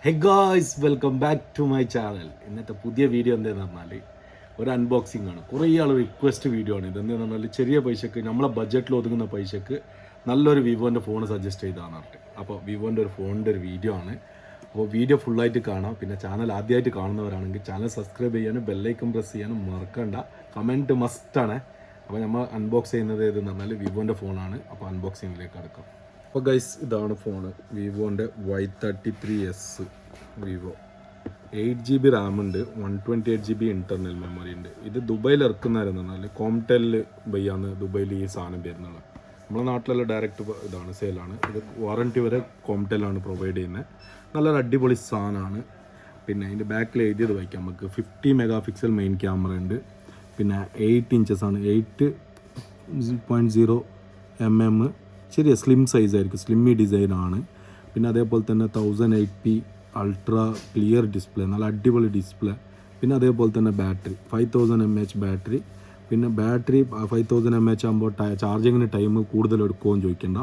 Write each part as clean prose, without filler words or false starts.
Hey guys, welcome back to my channel. ഇന്നത്തെ പുതിയ video എന്താണെന്ന് പറഞ്ഞാൽ ഒരു അൺബോക്സിംഗ് ആണ്. കുറേ ആൾ റിക്വസ്റ്റ് വീഡിയോ ആണ്. ഇതെന്താണെന്ന് പറഞ്ഞാൽ ചെറിയ പൈസക്ക് നമ്മളെ ബഡ്ജറ്റിൽ ഒതുങ്ങുന്ന പൈസക്ക് നല്ലൊരു വിവോൻ്റെ ഫോൺ സജസ്റ്റ് ചെയ്താണ് പറഞ്ഞിട്ട്. അപ്പോൾ വിവോൻ്റെ ഒരു ഫോണിൻ്റെ ഒരു വീഡിയോ ആണ്. അപ്പോൾ വീഡിയോ ഫുള്ളായിട്ട് കാണാം. പിന്നെ ചാനൽ ആദ്യമായിട്ട് കാണുന്നവരാണെങ്കിൽ ചാനൽ സബ്സ്ക്രൈബ് ചെയ്യാനും ബെല്ലൈക്കൺ പ്രസ് ചെയ്യാനും മറക്കണ്ട. കമൻറ്റ് മസ്റ്റാണ്. അപ്പോൾ നമ്മൾ അൺബോക്സ് ചെയ്യുന്നത് ഏതെന്ന് പറഞ്ഞാൽ വിവോൻ്റെ ഫോണാണ്. അപ്പോൾ അൺബോക്സിങ്ങിലേക്ക് അടുക്കാം. അപ്പോൾ ഗൈസ് ഇതാണ് phone, വിവോൻ്റെ y33s Vivo. 8GB Ram ഉണ്ട്, 128GB ഇൻറ്റർണൽ മെമ്മറി ഉണ്ട്. ഇത് ദുബൈയിൽ ഇറക്കുന്നതായിരുന്നു. പറഞ്ഞാൽ കോംടെലിൽ ബയ്യാന്ന് ദുബൈയിൽ ഈ സാധനം വരുന്നത്. നമ്മുടെ നാട്ടിലുള്ള ഡയറക്റ്റ് ഇതാണ്, സെയിലാണ്. ഇത് വാറൻറ്റി വരെ കോംടെലാണ് പ്രൊവൈഡ് ചെയ്യുന്നത്. നല്ലൊരു അടിപൊളി സാധനമാണ്. പിന്നെ അതിൻ്റെ ബാക്കിൽ എഴുതിയത് വായിക്കാം നമുക്ക്. 50 മെഗാ പിക്സൽ മെയിൻ ക്യാമറ ഉണ്ട്. പിന്നെ 8 ഇഞ്ചസ് ആണ്, 8.0 mm. ചെറിയ സ്ലിം സൈസ് ആയിരിക്കും, സ്ലിമ്മി ഡിസൈനാണ്. പിന്നെ അതേപോലെ തന്നെ 1080p അൾട്രാ ക്ലിയർ ഡിസ്പ്ലേ, നല്ല അടിപൊളി ഡിസ്പ്ലേ. പിന്നെ അതേപോലെ തന്നെ ബാറ്ററി 5000 mAh ബാറ്ററി. പിന്നെ ബാറ്ററി 5000 mAh ആകുമ്പോൾ ചാർജിങ്ങിന് ടൈം കൂടുതൽ എടുക്കുമെന്ന് ചോദിക്കേണ്ട.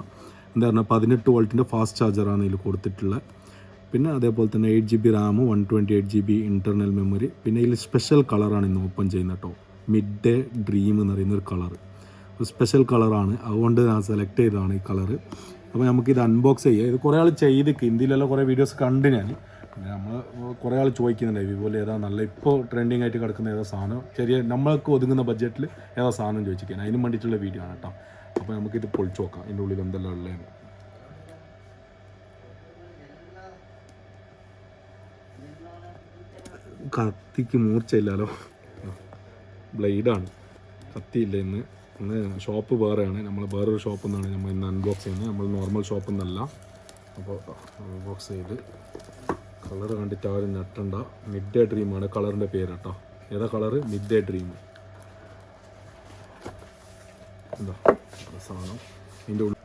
എന്താ പറഞ്ഞാൽ 18 വോൾട്ടിൻ്റെ ഫാസ്റ്റ് ചാർജറാണ് ഇതിൽ കൊടുത്തിട്ടുള്ളത്. പിന്നെ അതേപോലെ തന്നെ 8GB Ram, 128GB internal memory. പിന്നെ ഇതിൽ സ്പെഷ്യൽ കളറാണ് ഇന്ന് ഓപ്പൺ ചെയ്യുന്നത് കേട്ടോ. മിഡ് ഡേ ഡ്രീം എന്ന് പറയുന്നൊരു കളർ, ഒരു സ്പെഷ്യൽ കളറാണ്. അതുകൊണ്ട് ഞാൻ സെലക്ട് ചെയ്തതാണ് ഈ കളറ്. അപ്പോൾ നമുക്കിത് അൺബോക്സ് ചെയ്യാം. ഇത് കുറേ ആൾ ചെയ്തിക്ക്, ഇന്ത്യയിലെല്ലാം കുറേ വീഡിയോസ് കണ്ട് ഞാൻ. പിന്നെ നമ്മൾ കുറേ ആൾ ചോദിക്കുന്നുണ്ട് വിവോയിൽ ഏതാ നല്ല ഇപ്പോൾ ട്രെൻഡിങ് ആയിട്ട് കിടക്കുന്ന ഏതാ സാധനം, ചെറിയ നമ്മൾക്ക് ഒതുങ്ങുന്ന ബഡ്ജറ്റിൽ ഏതാ സാധനം ചോദിച്ചിരിക്കാൻ. അതിന് വേണ്ടിയിട്ടുള്ള വീഡിയോ ആണ് കേട്ടോ. അപ്പോൾ നമുക്കിത് പൊളിച്ച് നോക്കാം ഇതിൻ്റെ ഉള്ളിൽ എന്തെല്ലാം ഉള്ളതെന്ന്. കത്തിക്ക് മൂർച്ചയില്ലല്ലോ, ബ്ലേഡാണ്, കത്തിയില്ല. ഇന്ന് ഷോപ്പ് വേറെയാണ്, നമ്മൾ വേറൊരു ഷോപ്പിൽ നിന്നാണ് നമ്മൾ ഇന്ന് അൺബോക്സ് ചെയ്യുന്നത്, നമ്മൾ നോർമൽ ഷോപ്പിൽ നിന്നല്ല. അപ്പോൾ അൺബോക്സ് ചെയ്ത് കളർ കണ്ടിട്ട് ആരും ഞെട്ടണ്ട. മിഡ് ഡേ ഡ്രീമാണ് കളറിൻ്റെ പേര് കേട്ടോ. ഏതാ കളറ്? Mid day dream. എന്താ സാധനം ഇതിൻ്റെ ഉള്ളിൽ?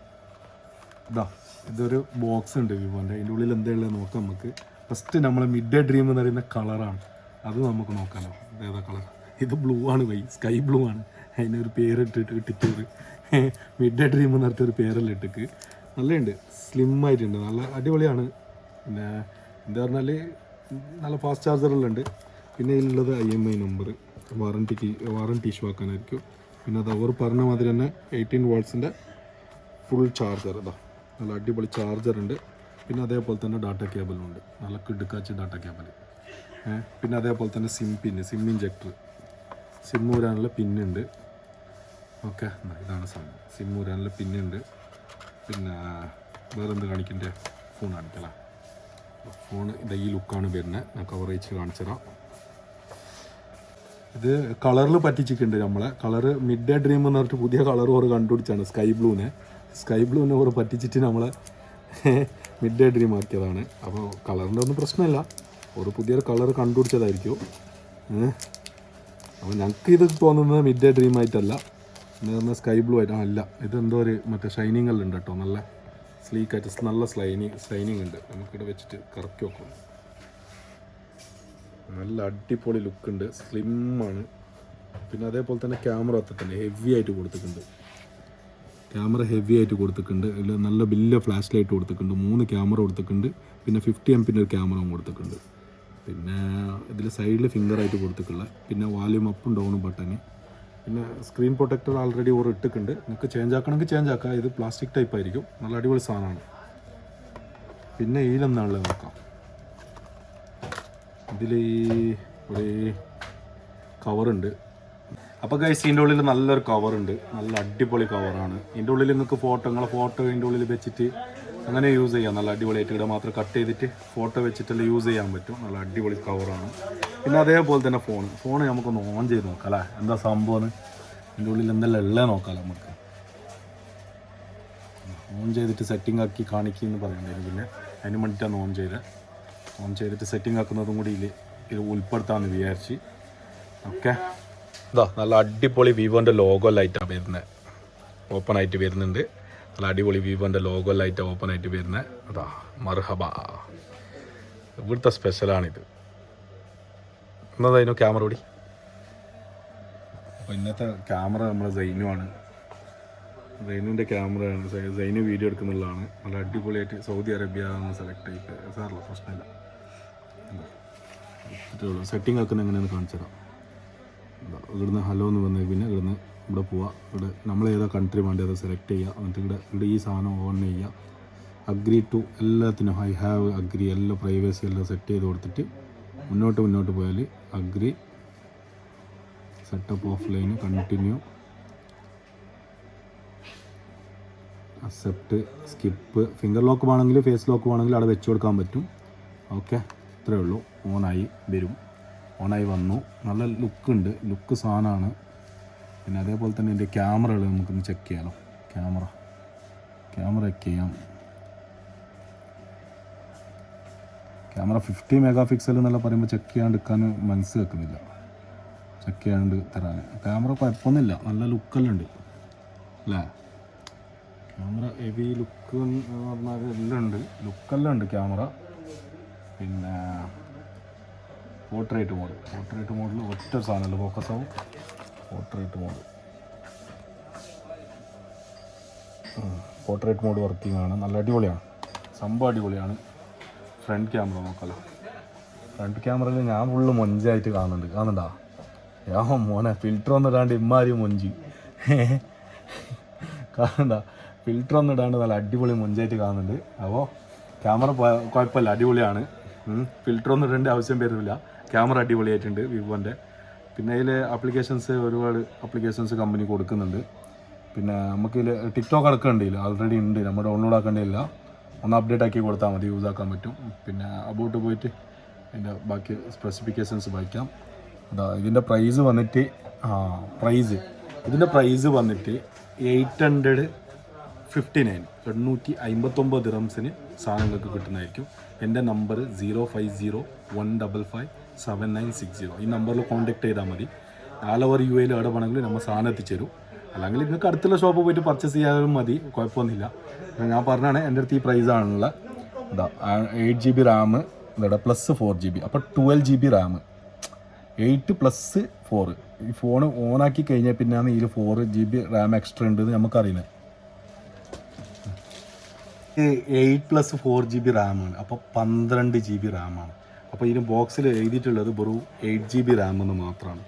ഇതാ ഇതൊരു ബോക്സ് ഉണ്ട് വിവോൻ്റെ. അതിൻ്റെ ഉള്ളിൽ എന്താ ഉള്ളത് നോക്കാം നമുക്ക്. ഫസ്റ്റ് നമ്മൾ മിഡ് ഡേ ഡ്രീം എന്ന് പറയുന്ന കളറാണ്, അത് നമുക്ക് നോക്കാമല്ലോ. ഏതാ കളർ? ഇത് ബ്ലൂ ആണ്, സ്കൈ ബ്ലൂ ആണ്. അതിനൊരു ഇട്ടിട്ട് മിഡ് ഡേ ഡ്രീം എന്ന് പറഞ്ഞിട്ടൊരു പേരെല്ലാം ഇട്ടിക്ക്. നല്ലുണ്ട്, സ്ലിം ആയിട്ടുണ്ട്, നല്ല അടിപൊളിയാണ്. പിന്നെ എന്താ പറഞ്ഞാൽ നല്ല ഫാസ്റ്റ് ചാർജറെല്ലാം ഉണ്ട്. പിന്നെ ഇതിലുള്ളത് IMI നമ്പർ, വാറൻറ്റി ഇഷ്യൂ ആക്കാനായിരിക്കും. പിന്നെ അത് അവർ പറഞ്ഞ മാതിരി തന്നെ 18 വോൾട്ട്സിൻ്റെ ഫുൾ ചാർജർ. ഇതാ നല്ല അടിപൊളി ചാർജറുണ്ട്. പിന്നെ അതേപോലെ തന്നെ ഡാറ്റ കേബിളുണ്ട്, നല്ല കിടുക്കാച്ച് ഡാറ്റ കേബിൾ. പിന്നെ അതേപോലെ തന്നെ സിം ഇഞ്ചക്ടർ, സിം ഊരാനുള്ള പിന്നുണ്ട്. ഓക്കെ, ഇതാണ് സാധനം, സിം ഊരാനുള്ള പിന്നുണ്ട്. പിന്നെ വേറെന്ത് കാണിക്കണ്ടേ? ഫോൺ കാണിക്കല. ഫോൺ ഇത് ഈ ലുക്കാണ് വരുന്നത്. ഞാൻ കവറേജ് കാണിച്ചു തരാം. ഇത് കളറിൽ പറ്റിച്ചിട്ടുണ്ട് നമ്മളെ. കളറ് മിഡ് ഡേ ഡ്രീം എന്ന് പറഞ്ഞിട്ട് പുതിയ കളർ ഓർ കണ്ടുപിടിച്ചാണ്, സ്കൈ ബ്ലൂവിനെ ഓർ പറ്റിച്ചിട്ട് നമ്മളെ മിഡ് ഡേ ഡ്രീം ആക്കിയതാണ്. അപ്പോൾ കളറിൻ്റെ ഒന്നും പ്രശ്നമില്ല, ഒരു പുതിയൊരു കളർ കണ്ടുപിടിച്ചതായിരിക്കും. അപ്പോൾ ഞങ്ങൾക്ക് ഇത് തോന്നുന്നത് മിഡ് ഡേ ഡ്രീം ആയിട്ടല്ല, എന്ന് പറഞ്ഞാൽ സ്കൈ ബ്ലൂ ആയിട്ട് അല്ല. ഇതെന്തോ ഒരു മറ്റേ ഷൈനിങ് എല്ലാം ഉണ്ട് കേട്ടോ, നല്ല സ്ലീക്കായിട്ട് നല്ല ഷൈനിങ് ഉണ്ട്. നമുക്കിവിടെ വെച്ചിട്ട് കറക്കി വെക്കും. നല്ല അടിപൊളി ലുക്കുണ്ട്, സ്ലിമ്മാണ്. പിന്നെ അതേപോലെ തന്നെ ക്യാമറ തന്നെ ഹെവി ആയിട്ട് കൊടുത്തിട്ടുണ്ട്. ഇതിൽ നല്ല വലിയ ഫ്ലാഷ് ലൈറ്റ് കൊടുത്തിട്ടുണ്ട്, 3 ക്യാമറ കൊടുത്തിട്ടുണ്ട്. പിന്നെ 50 MP ഒരു ക്യാമറയും കൊടുത്തിട്ടുണ്ട്. പിന്നെ ഇതിൽ സൈഡിൽ ഫിംഗറായിട്ട് കൊടുത്തിട്ടുള്ള, പിന്നെ വാല്യൂം അപ്പും ഡൗണും ബട്ടന്. പിന്നെ സ്ക്രീൻ പ്രൊട്ടക്ടർ ആൾറെഡി ഓർ ഇട്ടിട്ടുണ്ട്. നിങ്ങൾക്ക് ചേഞ്ച് ആക്കണമെങ്കിൽ ചേഞ്ച് ആക്കാം. ഇത് പ്ലാസ്റ്റിക് ടൈപ്പ് ആയിരിക്കും, നല്ല അടിപൊളി സാധനമാണ്. പിന്നെ ഇതിലെന്താണുള്ളത് നോക്കാം. ഇതിൽ ഒരു കവറുണ്ട്. അപ്പോൾ ഗൈസ് ഇതിൻ്റെ ഉള്ളിൽ നല്ലൊരു കവറുണ്ട്, നല്ല അടിപൊളി കവറാണ്. ഇതിൻ്റെ ഉള്ളിൽ നിങ്ങൾക്ക് നിങ്ങളെ ഫോട്ടോ ഇതിൻ്റെ ഉള്ളിൽ വെച്ചിട്ട് അങ്ങനെ യൂസ് ചെയ്യാം. നല്ല അടിപൊളിയായിട്ട് ഇവിടെ മാത്രം കട്ട് ചെയ്തിട്ട് ഫോട്ടോ വെച്ചിട്ടെല്ലാം യൂസ് ചെയ്യാൻ പറ്റും. നല്ല അടിപൊളി കവറാണ്. പിന്നെ അതേപോലെ തന്നെ ഫോൺ നമുക്കൊന്ന് ഓൺ ചെയ്ത് നോക്കാം അല്ലേ, എന്താ സംഭവം. ഇതിൻ്റെ ഉള്ളിൽ എന്തെല്ലാം ഉള്ളത് നോക്കാം നമുക്ക്. ഓൺ ചെയ്തിട്ട് സെറ്റിംഗ് ആക്കി കാണിക്കുമെന്ന് പറയണ്ടായിരുന്നു. പിന്നെ അതിന് വേണ്ടിയിട്ടാണ് ഓൺ ചെയ്തിട്ട് സെറ്റിംഗ് ആക്കുന്നതും കൂടി ഇതിൽ ഉൾപ്പെടുത്താമെന്ന് വിചാരിച്ച്. ഓക്കെ, ഇതാ നല്ല അടിപൊളി വിവോൻ്റെ ലോഗോ ലൈറ്റാണ് വരുന്നത്, ഓപ്പൺ ആയിട്ട് വരുന്നുണ്ട്. നല്ല അടിപൊളി വിവോൻ്റെ ലോഗോ ലൈറ്റ് ഓപ്പൺ ആയിട്ട് വരുന്നത്. അതാ മർഹബ, ഇവിടുത്തെ സ്പെഷ്യലാണിത്. എന്നതായിരുന്നു ക്യാമറ കൂടി. അപ്പോൾ ഇന്നത്തെ ക്യാമറ നമ്മളെ സൈനുവിൻ്റെ ക്യാമറയാണ്. സൈനു വീഡിയോ എടുക്കുന്നുള്ളതാണ്. നല്ല അടിപൊളിയായിട്ട് സൗദി അറേബ്യ എന്ന് സെലക്ട് ചെയ്തിട്ട് സാറില്ല, പ്രശ്നമില്ല. ഇത്രേ ഉള്ളൂ. സെറ്റിംഗ് ആക്കുന്ന എങ്ങനെയാണെന്ന് കാണിച്ചു തരാം. ഇവിടുന്ന് ഹലോ എന്ന് വന്നത് പിന്നെ ഇവിടുന്ന് ഇവിടെ പോവാം. ഇവിടെ നമ്മൾ ഏതാ കൺട്രി വേണ്ടത് അത് സെലക്ട് ചെയ്യുക. എന്നിട്ട് ഇവിടെ ഈ സാധനം ഓൺ ചെയ്യുക. അഗ്രി ടു എല്ലാത്തിനും ഐ ഹാവ് അഗ്രി എല്ലാം പ്രൈവസി എല്ലാം സെറ്റ് ചെയ്ത് കൊടുത്തിട്ട് മുന്നോട്ട് പോയാൽ agree setup offline continue accept skip finger lock വേണമെങ്കിൽ ഫേസ് ലോക്ക് വേണമെങ്കിൽ അവിടെ വെച്ച് കൊടുക്കാൻ പറ്റും. ഓക്കെ, ഇത്രയേ ഉള്ളൂ. ഓണായി വരും. ഓണായി വന്നു. നല്ല ലുക്ക് സാധനമാണ്. പിന്നെ അതേപോലെ തന്നെ എൻ്റെ ക്യാമറകൾ നമുക്കൊന്ന് ചെക്ക് ചെയ്യാമല്ലോ. ക്യാമറ ചെക്ക് ചെയ്യാം. ക്യാമറ 50 മെഗാ പിക്സൽ എന്നല്ല പറയുമ്പോൾ ചെക്ക് ചെയ്യാണ്ട് എടുക്കാൻ മനസ്സ് വെക്കുന്നില്ല. ചെക്ക് ചെയ്യാണ്ട് തരാൻ ക്യാമറ കുഴപ്പമൊന്നുമില്ല, നല്ല ലുക്കെല്ലാം ഉണ്ട് അല്ലേ. ക്യാമറ ഹെവി ലുക്ക് എന്ന് പറഞ്ഞാൽ എല്ലാം ഉണ്ട്, ലുക്കെല്ലാം ഉണ്ട് ക്യാമറ. പിന്നെ പോർട്രേറ്റ് മോഡിൽ ഒറ്റ സാധനമല്ല ഫോക്കസ് ആവും. പോർട്രേറ്റ് മോഡ് വർക്കിംഗ് ആണ്. നല്ല അടിപൊളിയാണ്, സംഭവം അടിപൊളിയാണ്. Front camera നോക്കാമല്ലോ. ഫ്രണ്ട് ക്യാമറയിൽ ഞാൻ ഫുള്ള് മൊഞ്ചായിട്ട് കാണുന്നുണ്ടാ. മോനെ ഫിൽറ്റർ ഒന്നും ഇടാണ്ട് ഇമ്മാരി മൊഞ്ചി കാണണ്ട. ഫിൽറ്റർ ഒന്നും ഇടാണ്ട് നല്ല അടിപൊളി മൊഞ്ചായിട്ട് കാണുന്നുണ്ട്. അപ്പോൾ ക്യാമറ കുഴപ്പമില്ല, അടിപൊളിയാണ്. ഫിൽറ്റർ ഒന്നും ഇടേണ്ട ആവശ്യം വരുന്നില്ല. ക്യാമറ അടിപൊളിയായിട്ടുണ്ട് വിവോൻ്റെ. പിന്നെ അതിൽ ഒരുപാട് ആപ്ലിക്കേഷൻസ് കമ്പനി കൊടുക്കുന്നുണ്ട്. പിന്നെ നമുക്കിതിൽ ടിക്ടോക്ക് അടക്കമുണ്ട്, ആൾറെഡി ഉണ്ട്. നമ്മൾ ഡൗൺലോഡ് ആക്കേണ്ടതില്ല, ഒന്ന് അപ്ഡേറ്റ് ആക്കി കൊടുത്താൽ മതി, യൂസ് ആക്കാൻ പറ്റും. പിന്നെ അബൌട്ട് പോയിട്ട് അതിൻ്റെ ബാക്കി സ്പെസിഫിക്കേഷൻസ് വായിക്കാം. ഇതിൻ്റെ പ്രൈസ് വന്നിട്ട് 859 859 ദിറംസിന് സാധനങ്ങൾക്ക് കിട്ടുന്നതായിരിക്കും. എൻ്റെ നമ്പർ 05015557960. ഈ നമ്പറിൽ കോൺടാക്ട് ചെയ്താൽ മതി. ആൾ ഓവർ UAയിൽ എവിടെ വേണമെങ്കിലും നമ്മൾ സാധനം എത്തിച്ചേരും. അല്ലെങ്കിൽ നിങ്ങൾക്ക് അടുത്തുള്ള ഷോപ്പ് പോയിട്ട് പർച്ചേസ് ചെയ്യാനും മതി, കുഴപ്പമൊന്നുമില്ല. ഞാൻ പറഞ്ഞാണ് എൻ്റെ അടുത്ത് ഈ പ്രൈസാണുള്ള 8GB റാം ഇവിടെ +4GB, അപ്പോൾ 12GB റാം. 8 + 4. ഈ ഫോൺ ഓണാക്കി കഴിഞ്ഞാൽ പിന്നെയാണ് ഇതിൽ 4GB റാം എക്സ്ട്രാ ഉണ്ടെന്ന് നമുക്കറിയുന്നത്. 8 + 4GB റാമാണ്, അപ്പോൾ 12GB റാമാണ്. അപ്പോൾ ഇതിന് ബോക്സിൽ എഴുതിയിട്ടുള്ളത് വെറും 8GB റാം എന്ന് മാത്രമാണ്.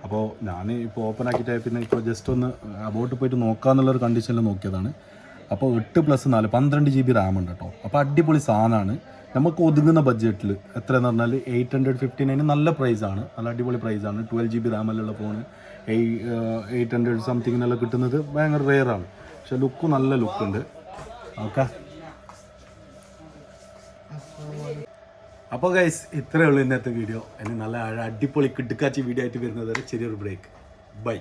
അപ്പോൾ ഞാൻ ഇപ്പോൾ ഓപ്പൺ ആക്കിയിട്ട് പിന്നെ ഇപ്പോൾ ജസ്റ്റ് ഒന്ന് അബൌട്ട് പോയിട്ട് നോക്കാമെന്നുള്ളൊരു കണ്ടീഷനിൽ നോക്കിയതാണ്. അപ്പോൾ 8 + 4 12GB റാം ഉണ്ട് കേട്ടോ. അപ്പോൾ അടിപൊളി സാധനമാണ്. നമുക്ക് ഒതുങ്ങുന്ന ബഡ്ജറ്റിൽ എത്രയെന്ന് പറഞ്ഞാൽ 859 നല്ല പ്രൈസാണ്, നല്ല അടിപൊളി പ്രൈസാണ്. 12GB റാമിലുള്ള ഫോൺ 800 സംതിങ്ങിനെല്ലാം കിട്ടുന്നത് ഭയങ്കര റെയറാണ്. പക്ഷെ നല്ല ലുക്കുണ്ട്. ഓക്കെ, അപ്പോൾ ഗൈസ് ഇത്രയേ ഉള്ളൂ ഇന്നത്തെ വീഡിയോ. ഇനി നല്ല അടിപൊളി കിടുക്കാച്ചി വീഡിയോ ആയിട്ട് വരുന്നത് വരെ ചെറിയൊരു ബ്രേക്ക്. ബൈ.